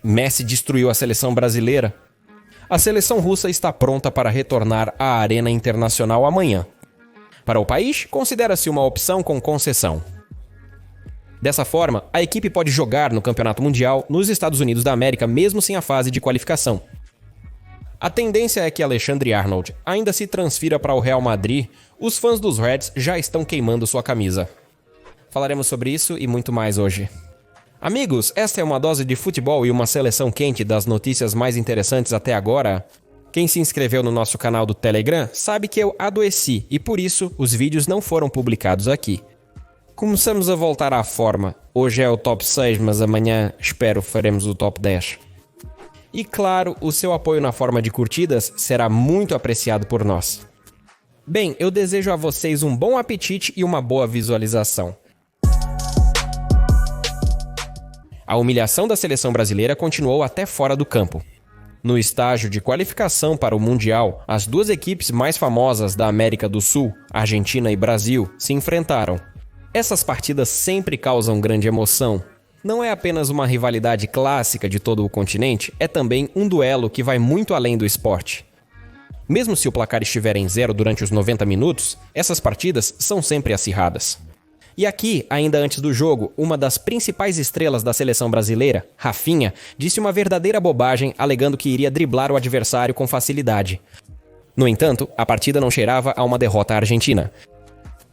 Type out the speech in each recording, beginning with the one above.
Messi destruiu a seleção brasileira. A seleção russa está pronta para retornar à arena internacional amanhã. Para o país, considera-se uma opção com concessão. Dessa forma, a equipe pode jogar no Campeonato Mundial nos Estados Unidos da América mesmo sem a fase de qualificação. A tendência é que Alexandre Arnold ainda se transfira para o Real Madrid. Os fãs dos Reds já estão queimando sua camisa. Falaremos sobre isso e muito mais hoje. Amigos, esta é uma dose de futebol e uma seleção quente das notícias mais interessantes até agora. Quem se inscreveu no nosso canal do Telegram sabe que eu adoeci e por isso os vídeos não foram publicados aqui. Começamos a voltar à forma. Hoje é o top 6, mas amanhã espero faremos o top 10. E claro, o seu apoio na forma de curtidas será muito apreciado por nós. Bem, eu desejo a vocês um bom apetite e uma boa visualização. A humilhação da seleção brasileira continuou até fora do campo. No estágio de qualificação para o Mundial, as duas equipes mais famosas da América do Sul, Argentina e Brasil, se enfrentaram. Essas partidas sempre causam grande emoção. Não é apenas uma rivalidade clássica de todo o continente, é também um duelo que vai muito além do esporte. Mesmo se o placar estiver em 0 durante os 90 minutos, essas partidas são sempre acirradas. E aqui, ainda antes do jogo, uma das principais estrelas da seleção brasileira, Rafinha, disse uma verdadeira bobagem alegando que iria driblar o adversário com facilidade. No entanto, a partida não cheirava a uma derrota argentina.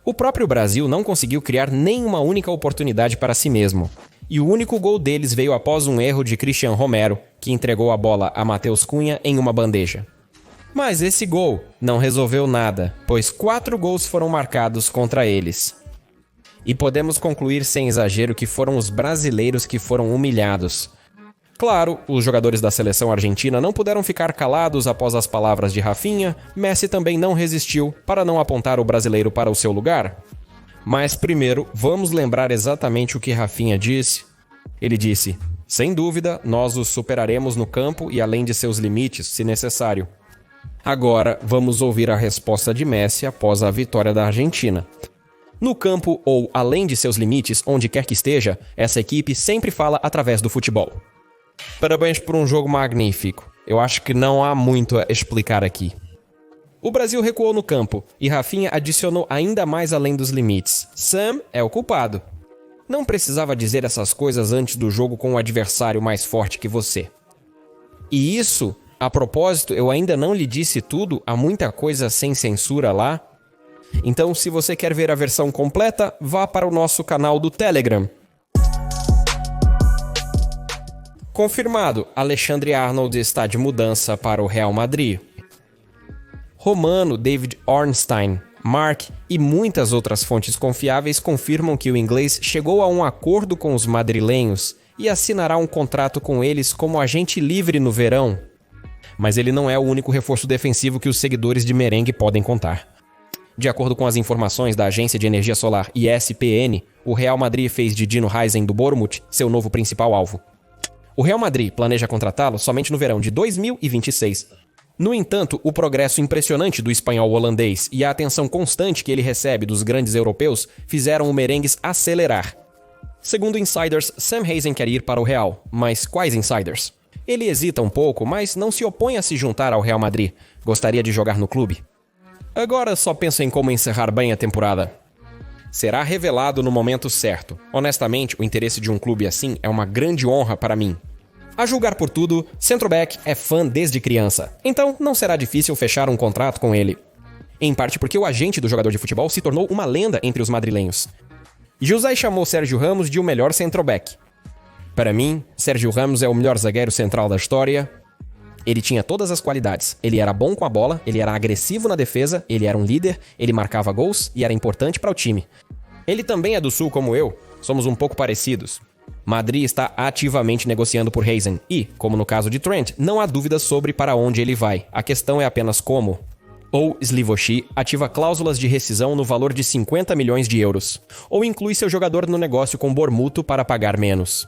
O próprio Brasil não conseguiu criar nem uma única oportunidade para si mesmo. E o único gol deles veio após um erro de Cristian Romero, que entregou a bola a Matheus Cunha em uma bandeja. Mas esse gol não resolveu nada, pois 4 gols foram marcados contra eles. E podemos concluir sem exagero que foram os brasileiros que foram humilhados. Claro, os jogadores da seleção argentina não puderam ficar calados após as palavras de Rafinha. Messi também não resistiu para não apontar o brasileiro para o seu lugar. Mas primeiro, vamos lembrar exatamente o que Rafinha disse. Ele disse: "Sem dúvida, nós os superaremos no campo e além de seus limites, se necessário." Agora, vamos ouvir a resposta de Messi após a vitória da Argentina. No campo ou além de seus limites, onde quer que esteja, essa equipe sempre fala através do futebol. Parabéns por um jogo magnífico. Eu acho que não há muito a explicar aqui. O Brasil recuou no campo e Rafinha adicionou ainda mais além dos limites. Sam é o culpado. Não precisava dizer essas coisas antes do jogo com um adversário mais forte que você. E isso, a propósito, eu ainda não lhe disse tudo, há muita coisa sem censura lá. Então, se você quer ver a versão completa, vá para o nosso canal do Telegram. Confirmado, Alexandre Arnold está de mudança para o Real Madrid. Romano, David Ornstein, Mark e muitas outras fontes confiáveis confirmam que o inglês chegou a um acordo com os madrilenhos e assinará um contrato com eles como agente livre no verão. Mas ele não é o único reforço defensivo que os seguidores de merengue podem contar. De acordo com as informações da Agência de Energia Solar ESPN, o Real Madrid fez de Dino Heisen do Bournemouth seu novo principal alvo. O Real Madrid planeja contratá-lo somente no verão de 2026. No entanto, o progresso impressionante do espanhol holandês e a atenção constante que ele recebe dos grandes europeus fizeram o merengues acelerar. Segundo insiders, Sam Hazen quer ir para o Real, mas quais insiders? Ele hesita um pouco, mas não se opõe a se juntar ao Real Madrid. Gostaria de jogar no clube. Agora só penso em como encerrar bem a temporada. Será revelado no momento certo. Honestamente, o interesse de um clube assim é uma grande honra para mim. A julgar por tudo, Centroback é fã desde criança, então não será difícil fechar um contrato com ele. Em parte porque o agente do jogador de futebol se tornou uma lenda entre os madrilenhos. José chamou Sérgio Ramos de o melhor centroback. Para mim, Sérgio Ramos é o melhor zagueiro central da história. Ele tinha todas as qualidades. Ele era bom com a bola, ele era agressivo na defesa, ele era um líder, ele marcava gols e era importante para o time. Ele também é do Sul como eu, somos um pouco parecidos. Madrid está ativamente negociando por Hazen e, como no caso de Trent, não há dúvidas sobre para onde ele vai. A questão é apenas como. Ou Slivoshi ativa cláusulas de rescisão no valor de 50 milhões de euros. Ou inclui seu jogador no negócio com Bournemouth para pagar menos.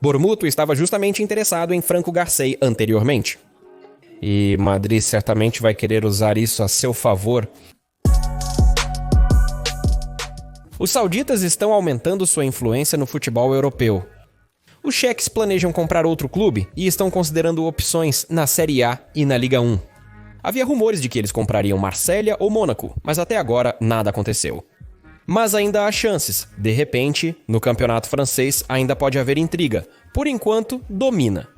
Bournemouth estava justamente interessado em Franco Garcês anteriormente. E Madrid certamente vai querer usar isso a seu favor. Os sauditas estão aumentando sua influência no futebol europeu. Os cheques planejam comprar outro clube e estão considerando opções na Série A e na Liga 1. Havia rumores de que eles comprariam Marselha ou Mônaco, mas até agora nada aconteceu. Mas ainda há chances. De repente, no campeonato francês ainda pode haver intriga. Por enquanto, domina.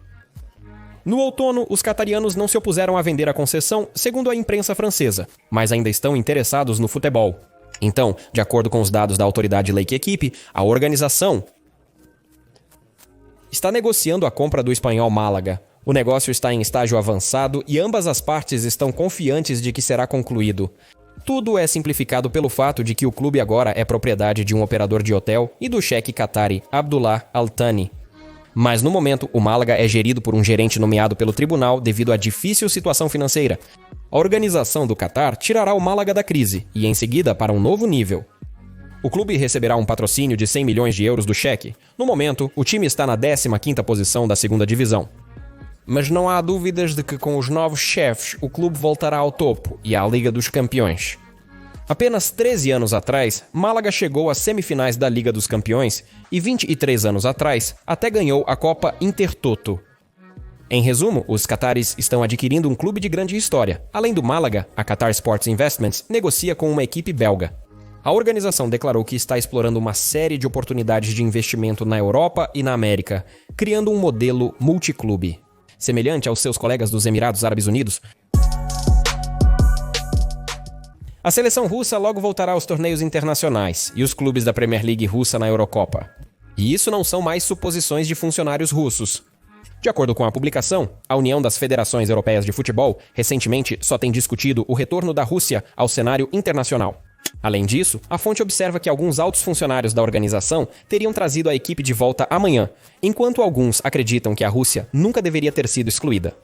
No outono, os qatarianos não se opuseram a vender a concessão, segundo a imprensa francesa, mas ainda estão interessados no futebol. Então, de acordo com os dados da autoridade Lake Equipe, a organização está negociando a compra do espanhol Málaga. O negócio está em estágio avançado e ambas as partes estão confiantes de que será concluído. Tudo é simplificado pelo fato de que o clube agora é propriedade de um operador de hotel e do cheque qatari Abdullah Al Thani. Mas no momento, o Málaga é gerido por um gerente nomeado pelo tribunal devido à difícil situação financeira. A organização do Qatar tirará o Málaga da crise e, em seguida, para um novo nível. O clube receberá um patrocínio de 100 milhões de euros do cheque. No momento, o time está na 15ª posição da segunda divisão. Mas não há dúvidas de que com os novos chefes o clube voltará ao topo e à Liga dos Campeões. Apenas 13 anos atrás, Málaga chegou às semifinais da Liga dos Campeões e 23 anos atrás até ganhou a Copa Intertoto. Em resumo, os qataris estão adquirindo um clube de grande história. Além do Málaga, a Qatar Sports Investments negocia com uma equipe belga. A organização declarou que está explorando uma série de oportunidades de investimento na Europa e na América, criando um modelo multiclube. Semelhante aos seus colegas dos Emirados Árabes Unidos, a seleção russa logo voltará aos torneios internacionais e os clubes da Premier League russa na Eurocopa. E isso não são mais suposições de funcionários russos. De acordo com a publicação, a União das Federações Europeias de Futebol recentemente só tem discutido o retorno da Rússia ao cenário internacional. Além disso, a fonte observa que alguns altos funcionários da organização teriam trazido a equipe de volta amanhã, enquanto alguns acreditam que a Rússia nunca deveria ter sido excluída.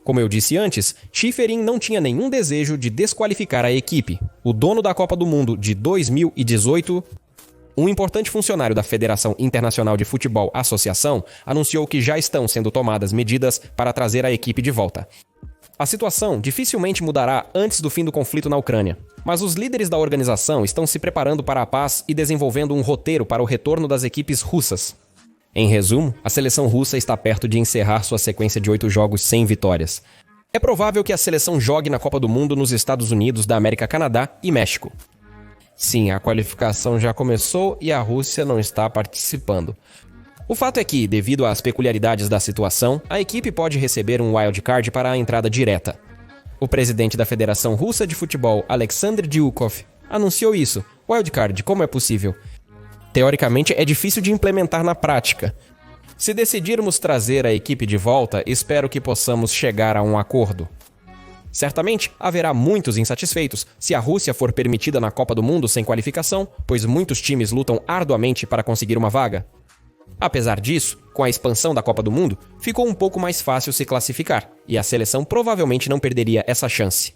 Como eu disse antes, Shiferin não tinha nenhum desejo de desqualificar a equipe. O dono da Copa do Mundo de 2018, um importante funcionário da Federação Internacional de Futebol Associação, anunciou que já estão sendo tomadas medidas para trazer a equipe de volta. A situação dificilmente mudará antes do fim do conflito na Ucrânia, mas os líderes da organização estão se preparando para a paz e desenvolvendo um roteiro para o retorno das equipes russas. Em resumo, a seleção russa está perto de encerrar sua sequência de 8 jogos sem vitórias. É provável que a seleção jogue na Copa do Mundo nos Estados Unidos da América, Canadá e México. Sim, a qualificação já começou e a Rússia não está participando. O fato é que, devido às peculiaridades da situação, a equipe pode receber um wildcard para a entrada direta. O presidente da Federação Russa de Futebol, Alexander Dyukov, anunciou isso. Wildcard, como é possível? Teoricamente, é difícil de implementar na prática. Se decidirmos trazer a equipe de volta, espero que possamos chegar a um acordo. Certamente, haverá muitos insatisfeitos se a Rússia for permitida na Copa do Mundo sem qualificação, pois muitos times lutam arduamente para conseguir uma vaga. Apesar disso, com a expansão da Copa do Mundo, ficou um pouco mais fácil se classificar, e a seleção provavelmente não perderia essa chance.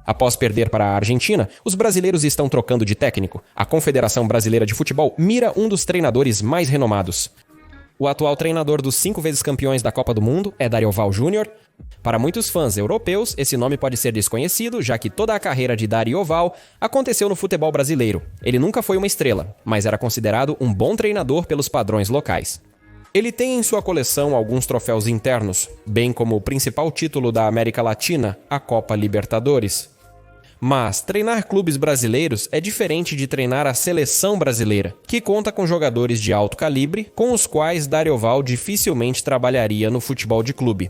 Após perder para a Argentina, os brasileiros estão trocando de técnico. A Confederação Brasileira de Futebol mira um dos treinadores mais renomados. O atual treinador dos 5 vezes campeões da Copa do Mundo é Darival Júnior. Para muitos fãs europeus, esse nome pode ser desconhecido, já que toda a carreira de Darival aconteceu no futebol brasileiro. Ele nunca foi uma estrela, mas era considerado um bom treinador pelos padrões locais. Ele tem em sua coleção alguns troféus internos, bem como o principal título da América Latina, a Copa Libertadores. Mas treinar clubes brasileiros é diferente de treinar a seleção brasileira, que conta com jogadores de alto calibre, com os quais Darival dificilmente trabalharia no futebol de clube.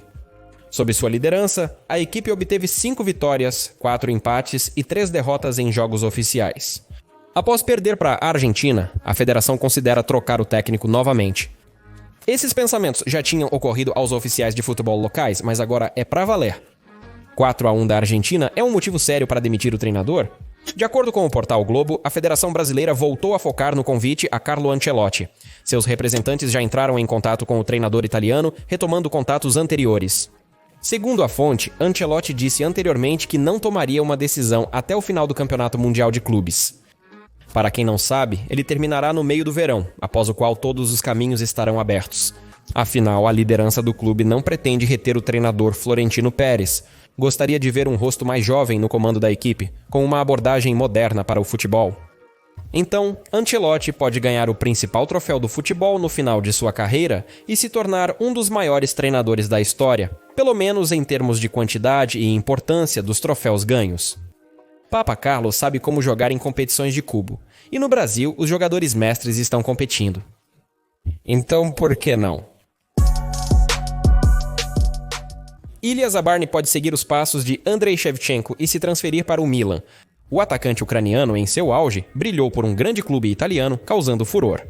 Sob sua liderança, a equipe obteve 5 vitórias, 4 empates e 3 derrotas em jogos oficiais. Após perder para a Argentina, a federação considera trocar o técnico novamente. Esses pensamentos já tinham ocorrido aos oficiais de futebol locais, mas agora é pra valer. 4-1 da Argentina é um motivo sério para demitir o treinador? De acordo com o portal Globo, a Federação Brasileira voltou a focar no convite a Carlo Ancelotti. Seus representantes já entraram em contato com o treinador italiano, retomando contatos anteriores. Segundo a fonte, Ancelotti disse anteriormente que não tomaria uma decisão até o final do Campeonato Mundial de Clubes. Para quem não sabe, ele terminará no meio do verão, após o qual todos os caminhos estarão abertos. Afinal, a liderança do clube não pretende reter o treinador Florentino Pérez. Gostaria de ver um rosto mais jovem no comando da equipe, com uma abordagem moderna para o futebol. Então, Ancelotti pode ganhar o principal troféu do futebol no final de sua carreira e se tornar um dos maiores treinadores da história, pelo menos em termos de quantidade e importância dos troféus ganhos. Papa Carlos sabe como jogar em competições de cubo, e no Brasil os jogadores mestres estão competindo. Então, por que não? Ilya Zabarny pode seguir os passos de Andrei Shevchenko e se transferir para o Milan. O atacante ucraniano, em seu auge, brilhou por um grande clube italiano, causando furor.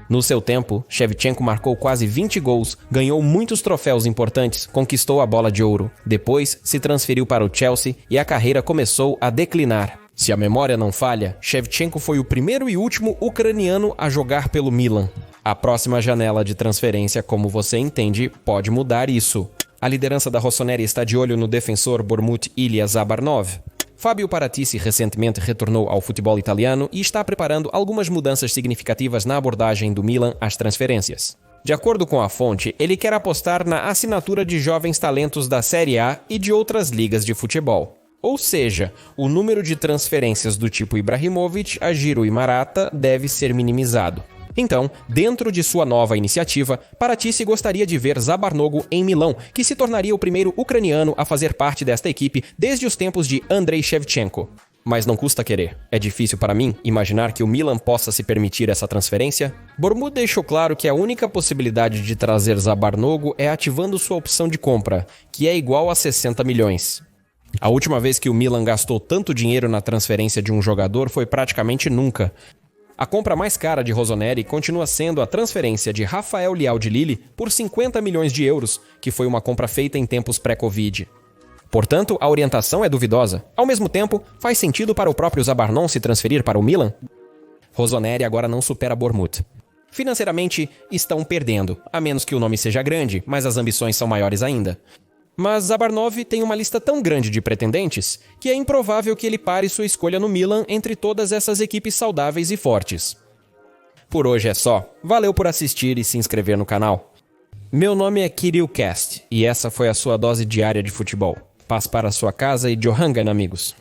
No seu tempo, Shevchenko marcou quase 20 gols, ganhou muitos troféus importantes, conquistou a bola de ouro. Depois, se transferiu para o Chelsea e a carreira começou a declinar. Se a memória não falha, Shevchenko foi o primeiro e último ucraniano a jogar pelo Milan. A próxima janela de transferência, como você entende, pode mudar isso. A liderança da Rossoneri está de olho no defensor Bormut Ilya Zabarnov. Fábio Paratici recentemente retornou ao futebol italiano e está preparando algumas mudanças significativas na abordagem do Milan às transferências. De acordo com a fonte, ele quer apostar na assinatura de jovens talentos da Série A e de outras ligas de futebol. Ou seja, o número de transferências do tipo Ibrahimovic a Giroud e Morata deve ser minimizado. Então, dentro de sua nova iniciativa, Paratici gostaria de ver Zabarnogo em Milão, que se tornaria o primeiro ucraniano a fazer parte desta equipe desde os tempos de Andrei Shevchenko. Mas não custa querer. É difícil para mim imaginar que o Milan possa se permitir essa transferência. Bormut deixou claro que a única possibilidade de trazer Zabarnogo é ativando sua opção de compra, que é igual a 60 milhões. A última vez que o Milan gastou tanto dinheiro na transferência de um jogador foi praticamente nunca. A compra mais cara de Rossoneri continua sendo a transferência de Rafael Leao de Lille por 50 milhões de euros, que foi uma compra feita em tempos pré-Covid. Portanto, a orientação é duvidosa. Ao mesmo tempo, faz sentido para o próprio Zabarnon se transferir para o Milan? Rossoneri agora não supera Bormut. Financeiramente, estão perdendo, a menos que o nome seja grande, mas as ambições são maiores ainda. Mas Zabarnov tem uma lista tão grande de pretendentes que é improvável que ele pare sua escolha no Milan entre todas essas equipes saudáveis e fortes. Por hoje é só. Valeu por assistir e se inscrever no canal. Meu nome é Kirillcast e essa foi a sua dose diária de futebol. Paz para a sua casa e Johangan, amigos.